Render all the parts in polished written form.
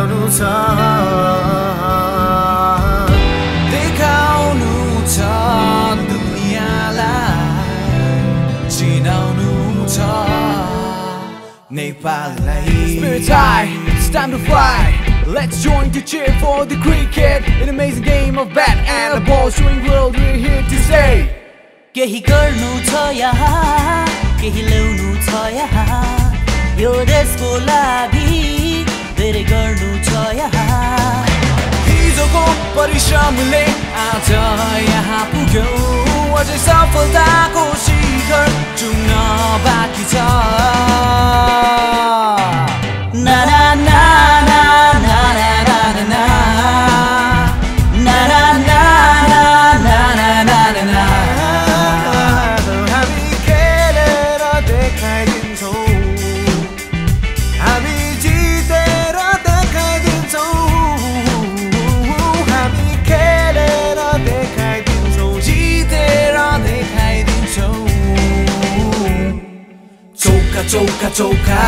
गर्नु छ देखाउनु छ दुनियाँलाई चिनाउनु छ नेपाललाई Spirits high, it's time to fly. Let's join to cheer for the cricket, an amazing game of bat and a ball showing world we're here to stay. केही गर्नु छ यहाँ केही ल्याउनु छ यहाँ यो देशको लागि धेरै गर्नु छ यहाँ हिजोको परिश्रमले आज यहाँ पुग्यौ अझै सफलताको शिखर चुम्न बाँकी छ ना ना ना ना ना ना ना ना ना ना ना ना ना ना ना ना हामी खेलेर देखाइदिन्छौँ हामी जितेर देखाइदिन्छौँ हामी खेलेर देखाइदिन्छौँ जितेर देखाइदिन्छौँ चौका चौका चौका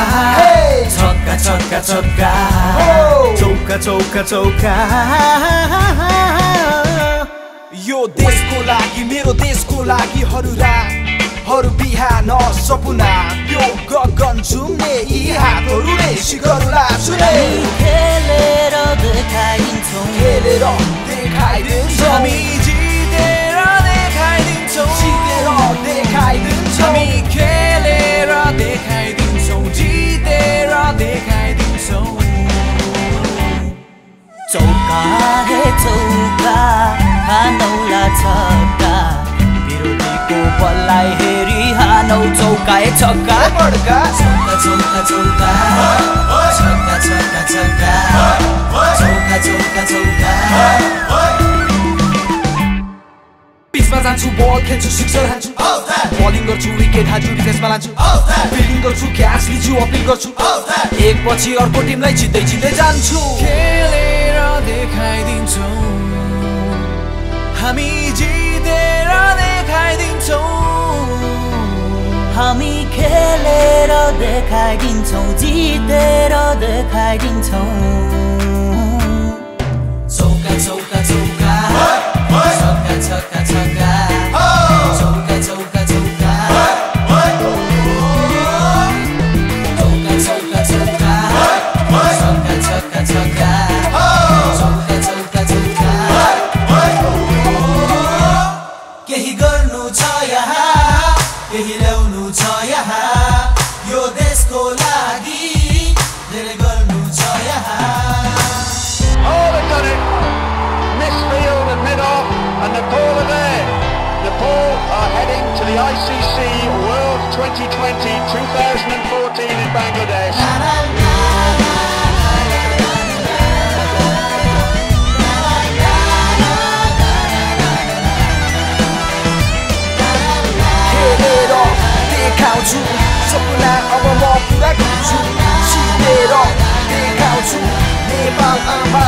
छक्का छक्का छक्का चौका चौका चौका यो देशको लागि मेरो देशको लागि हरु रात हरु बिहान सपना यो गगन छुम्ने यी हातहरुले शिखरलाई छुने खेलेर देखाइदिन्छौँ खेलेर देखाइदिन्छौँ हामी जितेर देखाइदिन्छौँ जितेर देखाइदिन्छौँ हामी खेलेर देखाइदिन्छौँ जितेर देखाइदिन्छौँ चौका हे चौका हानौला छक्का विरोधीको बललाई हेरी हानौ चौका हे छक्का बड्का चौका चौका चौका छक्का छक्का छक्का चौका चौका चौका पिचमा जान्छु बल खेल्छु सिक्सर हान्छु बलिङ गर्छु विकेट हान्छु डिफेन्समा लान्छु फिल्डिङ गर्छु क्याच लिन्छु अपिल गर्छु एक पछि अर्को टिमलाई जित्दै जित्दै जान्छु खेलेर देखाइदिन्छौँ हामी जितेर देखाइदिन्छौँ हामी खेलेर देखाइदिन्छौँ जितेर देखाइदिन्छौँ चौका चौका चौका छक्का छक्का छक्का चौका चौका चौका चौका चौका चौका छक्का छक्का छक्का चौका चौका चौका केही गर्नु छ यहाँ केही ल्याउनु छ यहाँ यो देशको लागि धेरै गर्नु छ यहाँ Oh, they've done it. Misfield and mid-off, and Nepal are there. Nepal are heading to the ICC World 2020 2014 in Bangladesh. खेलेर देखाउँछु सपना अब म पुरा गर्छु जितेर देखाउँछु नेपाल आमा